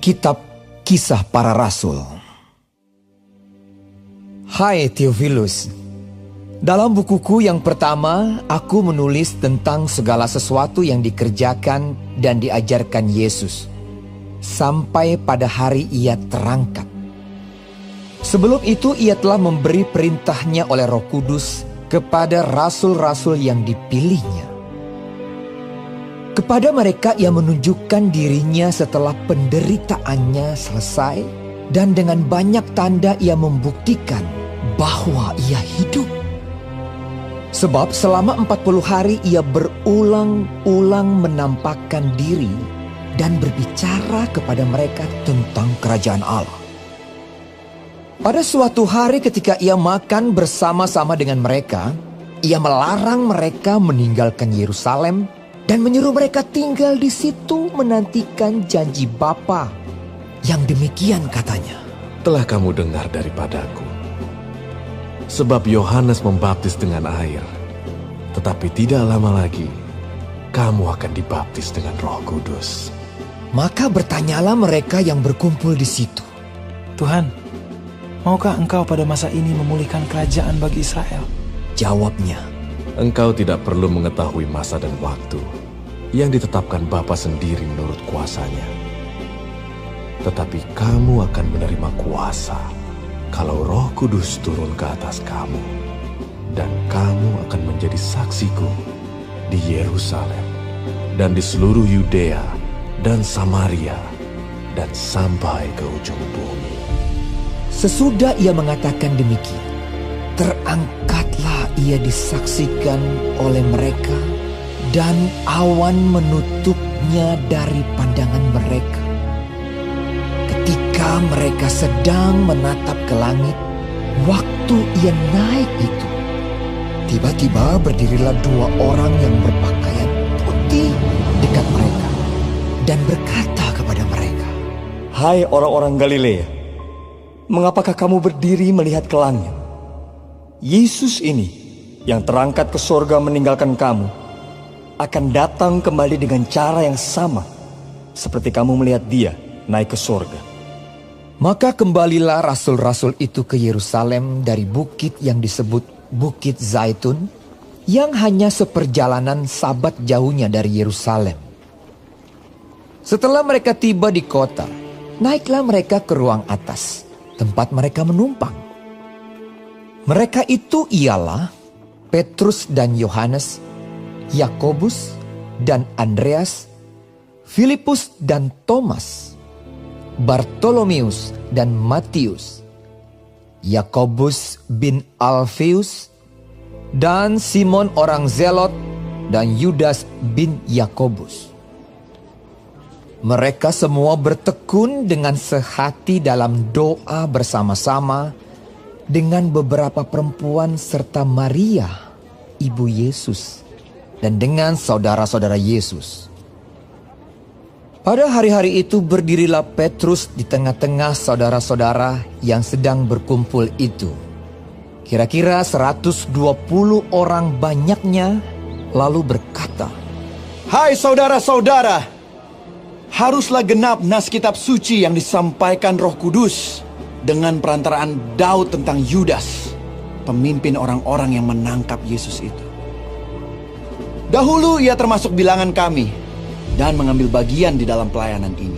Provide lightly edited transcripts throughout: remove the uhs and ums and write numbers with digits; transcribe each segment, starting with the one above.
Kitab Kisah Para Rasul. Hai Theophilus, dalam bukuku yang pertama aku menulis tentang segala sesuatu yang dikerjakan dan diajarkan Yesus sampai pada hari ia terangkat. Sebelum itu ia telah memberi perintahnya oleh Roh Kudus kepada rasul-rasul yang dipilihnya. Kepada mereka ia menunjukkan dirinya setelah penderitaannya selesai, dan dengan banyak tanda ia membuktikan bahwa ia hidup. Sebab selama 40 hari ia berulang-ulang menampakkan diri dan berbicara kepada mereka tentang kerajaan Allah. Pada suatu hari ketika ia makan bersama-sama dengan mereka, ia melarang mereka meninggalkan Yerusalem dan menyuruh mereka tinggal di situ menantikan janji Bapa. Yang demikian katanya, telah kamu dengar daripadaku. Sebab Yohanes membaptis dengan air, tetapi tidak lama lagi kamu akan dibaptis dengan Roh Kudus. Maka bertanyalah mereka yang berkumpul di situ, Tuhan, maukah engkau pada masa ini memulihkan kerajaan bagi Israel? Jawabnya, engkau tidak perlu mengetahui masa dan waktu yang ditetapkan Bapa sendiri menurut kuasanya. Tetapi kamu akan menerima kuasa kalau Roh Kudus turun ke atas kamu. Dan kamu akan menjadi saksiku di Yerusalem dan di seluruh Yudea dan Samaria dan sampai ke ujung bumi. Sesudah ia mengatakan demikian, terangkatlah ia disaksikan oleh mereka, dan awan menutupnya dari pandangan mereka. Ketika mereka sedang menatap ke langit, waktu ia naik itu, tiba-tiba berdirilah 2 orang yang berpakaian putih dekat mereka dan berkata kepada mereka, Hai orang-orang Galilea, mengapakah kamu berdiri melihat ke langit? Yesus ini yang terangkat ke sorga meninggalkan kamu akan datang kembali dengan cara yang sama seperti kamu melihat dia naik ke sorga. Maka kembalilah rasul-rasul itu ke Yerusalem dari bukit yang disebut Bukit Zaitun, yang hanya seperjalanan sabat jauhnya dari Yerusalem. Setelah mereka tiba di kota, naiklah mereka ke ruang atas, tempat mereka menumpang. Mereka itu ialah Petrus dan Yohanes, Yakobus dan Andreas, Filipus dan Thomas, Bartolomeus dan Matius, Yakobus bin Alfeus, dan Simon orang Zelot, dan Yudas bin Yakobus. Mereka semua bertekun dengan sehati dalam doa bersama-sama dengan beberapa perempuan serta Maria, ibu Yesus, dan dengan saudara-saudara Yesus. Pada hari-hari itu berdirilah Petrus di tengah-tengah saudara-saudara yang sedang berkumpul itu. Kira-kira 120 orang banyaknya, lalu berkata, Hai saudara-saudara, haruslah genap nas kitab suci yang disampaikan Roh Kudus dengan perantaraan Daud tentang Yudas, pemimpin orang-orang yang menangkap Yesus itu. Dahulu ia termasuk bilangan kami dan mengambil bagian di dalam pelayanan ini.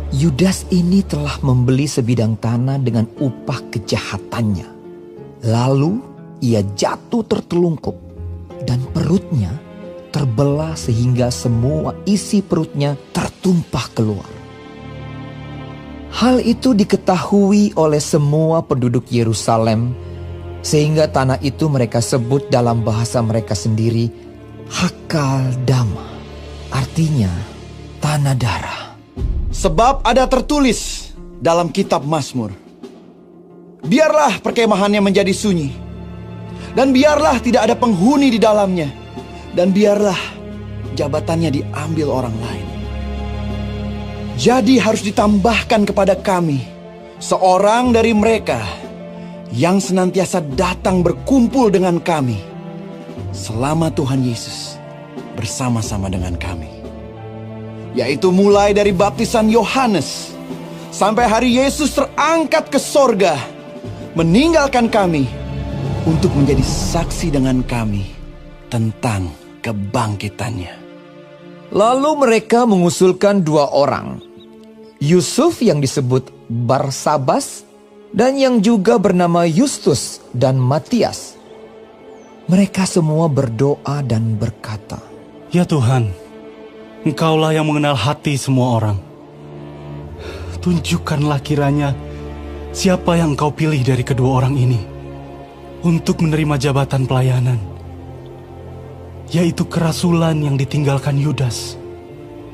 Yudas ini telah membeli sebidang tanah dengan upah kejahatannya. Lalu ia jatuh tertelungkup dan perutnya terbelah sehingga semua isi perutnya tertumpah keluar. Hal itu diketahui oleh semua penduduk Yerusalem, sehingga tanah itu mereka sebut dalam bahasa mereka sendiri Hakaldama, artinya tanah darah. Sebab ada tertulis dalam kitab Mazmur, biarlah perkemahannya menjadi sunyi, dan biarlah tidak ada penghuni di dalamnya, dan biarlah jabatannya diambil orang lain. Jadi harus ditambahkan kepada kami seorang dari mereka yang senantiasa datang berkumpul dengan kami selama Tuhan Yesus bersama-sama dengan kami, yaitu mulai dari baptisan Yohanes sampai hari Yesus terangkat ke sorga, meninggalkan kami untuk menjadi saksi dengan kami tentang kebangkitannya. Lalu mereka mengusulkan 2 orang, Yusuf yang disebut Barsabas dan yang juga bernama Justus dan Matias. Mereka semua berdoa dan berkata, "Ya Tuhan, Engkaulah yang mengenal hati semua orang. Tunjukkanlah kiranya siapa yang Engkau pilih dari kedua orang ini untuk menerima jabatan pelayanan, yaitu kerasulan yang ditinggalkan Yudas,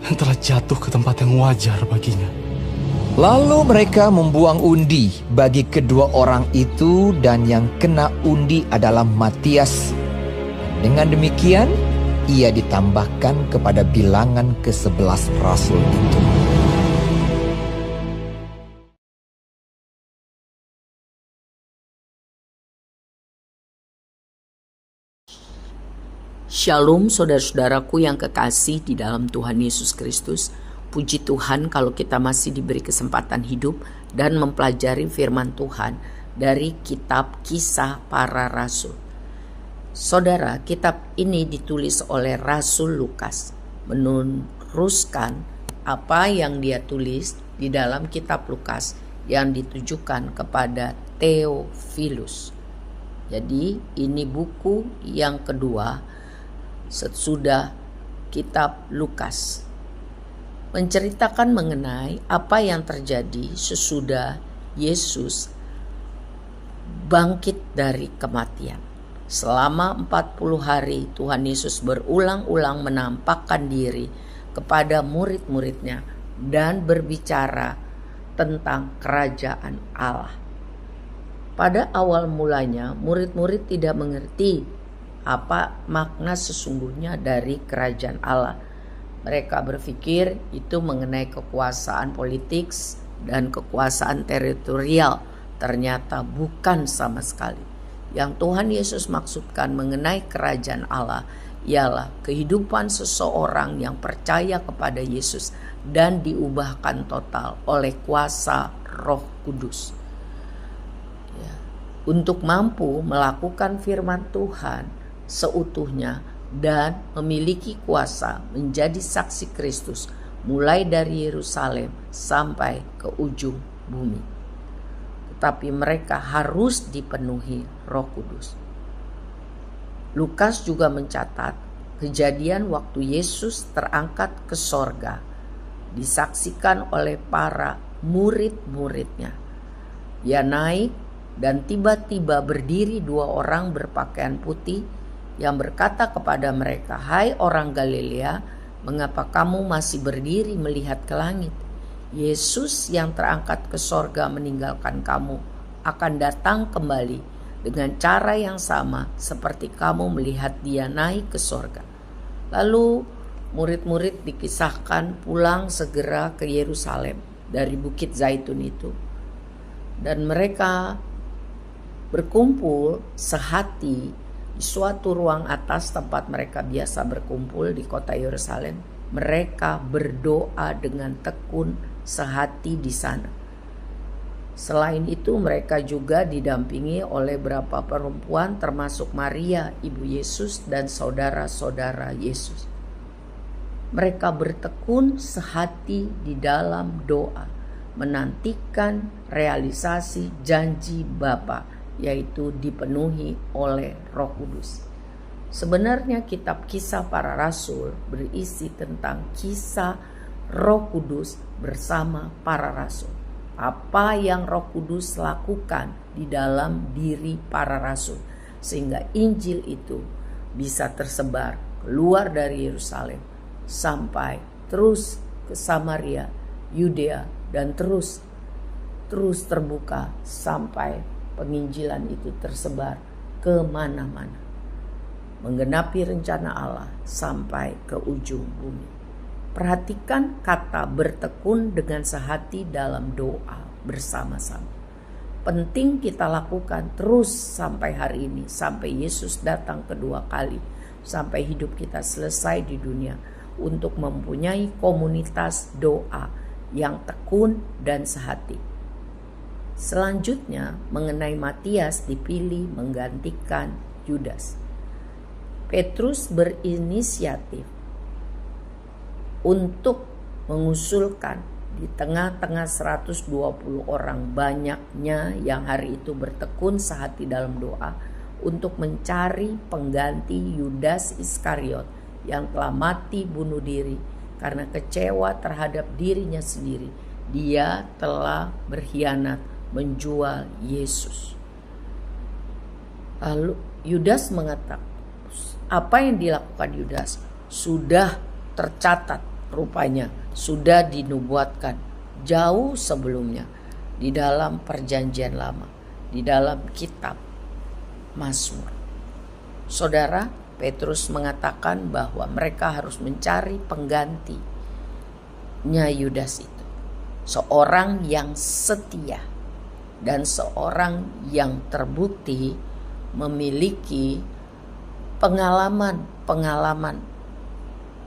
yang telah jatuh ke tempat yang wajar baginya." Lalu mereka membuang undi bagi kedua orang itu, dan yang kena undi adalah Matias. Dengan demikian, ia ditambahkan kepada bilangan ke-11 rasul itu. Shalom saudara-saudaraku yang kekasih di dalam Tuhan Yesus Kristus. Puji Tuhan kalau kita masih diberi kesempatan hidup dan mempelajari firman Tuhan dari kitab Kisah Para Rasul. Saudara, kitab ini ditulis oleh Rasul Lukas, meneruskan apa yang dia tulis di dalam kitab Lukas yang ditujukan kepada Theophilus. Jadi ini buku yang kedua sesudah kitab Lukas, menceritakan mengenai apa yang terjadi sesudah Yesus bangkit dari kematian. Selama 40 hari Tuhan Yesus berulang-ulang menampakkan diri kepada murid-muridnya dan berbicara tentang kerajaan Allah. Pada awal mulanya murid-murid tidak mengerti apa makna sesungguhnya dari kerajaan Allah. Mereka berpikir itu mengenai kekuasaan politik dan kekuasaan teritorial. Ternyata bukan sama sekali. Yang Tuhan Yesus maksudkan mengenai kerajaan Allah ialah kehidupan seseorang yang percaya kepada Yesus dan diubahkan total oleh kuasa Roh Kudus. Untuk mampu melakukan firman Tuhan seutuhnya dan memiliki kuasa menjadi saksi Kristus mulai dari Yerusalem sampai ke ujung bumi. Tetapi mereka harus dipenuhi Roh Kudus. Lukas juga mencatat kejadian waktu Yesus terangkat ke sorga disaksikan oleh para murid-muridnya. Ia naik dan tiba-tiba berdiri 2 orang berpakaian putih yang berkata kepada mereka, "Hai orang Galilea, mengapa kamu masih berdiri melihat ke langit? Yesus yang terangkat ke sorga meninggalkan kamu akan datang kembali dengan cara yang sama seperti kamu melihat dia naik ke sorga." Lalu murid-murid dikisahkan pulang segera ke Yerusalem dari Bukit Zaitun itu. Dan mereka berkumpul sehati di suatu ruang atas tempat mereka biasa berkumpul di kota Yerusalem. Mereka berdoa dengan tekun sehati di sana. Selain itu mereka juga didampingi oleh beberapa perempuan termasuk Maria ibu Yesus dan saudara-saudara Yesus. Mereka bertekun sehati di dalam doa, menantikan realisasi janji Bapa, yaitu dipenuhi oleh Roh Kudus. Sebenarnya kitab Kisah Para Rasul berisi tentang kisah Roh Kudus bersama para rasul. Apa yang Roh Kudus lakukan di dalam diri para rasul sehingga Injil itu bisa tersebar keluar dari Yerusalem sampai terus ke Samaria, Yudea, dan terus terbuka sampai penginjilan itu tersebar ke mana-mana, menggenapi rencana Allah sampai ke ujung bumi. Perhatikan kata bertekun dengan sehati dalam doa bersama-sama. Penting kita lakukan terus sampai hari ini, sampai Yesus datang kedua kali, sampai hidup kita selesai di dunia, untuk mempunyai komunitas doa yang tekun dan sehati. Selanjutnya mengenai Matias dipilih menggantikan Yudas. Petrus berinisiatif untuk mengusulkan di tengah-tengah 120 orang banyaknya yang hari itu bertekun sehati dalam doa untuk mencari pengganti Yudas Iskariot yang telah mati bunuh diri karena kecewa terhadap dirinya sendiri. Dia telah berkhianat menjual Yesus. Lalu Yudas mengatakan, apa yang dilakukan Yudas sudah tercatat, rupanya sudah dinubuatkan jauh sebelumnya di dalam perjanjian lama, di dalam kitab Mazmur. Saudara, Petrus mengatakan bahwa mereka harus mencari penggantinya Yudas itu, seorang yang setia dan seorang yang terbukti memiliki pengalaman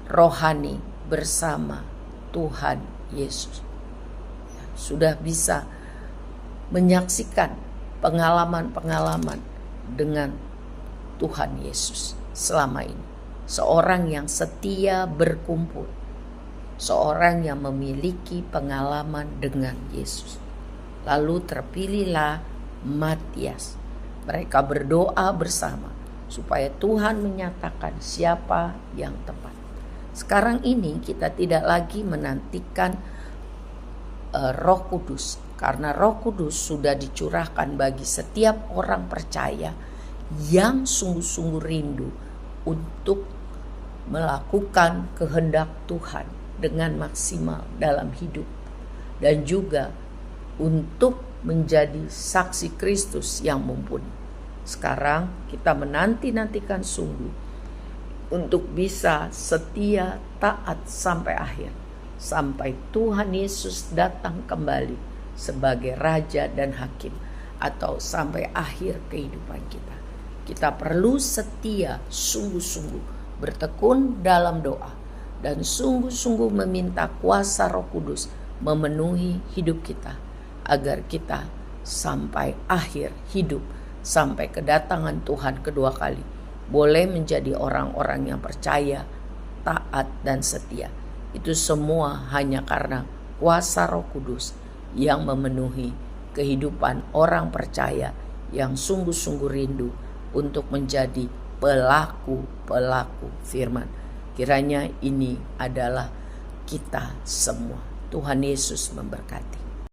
rohani bersama Tuhan Yesus. Sudah bisa menyaksikan pengalaman-pengalaman dengan Tuhan Yesus selama ini. Seorang yang setia berkumpul, seorang yang memiliki pengalaman dengan Yesus. Lalu terpilihlah Matias. Mereka berdoa bersama supaya Tuhan menyatakan siapa yang tepat. Sekarang ini kita tidak lagi menantikan Roh Kudus, karena Roh Kudus sudah dicurahkan bagi setiap orang percaya yang sungguh-sungguh rindu untuk melakukan kehendak Tuhan dengan maksimal dalam hidup, dan juga untuk menjadi saksi Kristus yang mumpuni. Sekarang kita menanti-nantikan sungguh untuk bisa setia taat sampai akhir, sampai Tuhan Yesus datang kembali sebagai Raja dan Hakim, atau sampai akhir kehidupan kita. Kita perlu setia sungguh-sungguh bertekun dalam doa dan sungguh-sungguh meminta kuasa Roh Kudus memenuhi hidup kita, agar kita sampai akhir hidup, sampai kedatangan Tuhan kedua kali, boleh menjadi orang-orang yang percaya, taat, dan setia. Itu semua hanya karena kuasa Roh Kudus yang memenuhi kehidupan orang percaya yang sungguh-sungguh rindu untuk menjadi pelaku-pelaku firman. Kiranya ini adalah kita semua. Tuhan Yesus memberkati.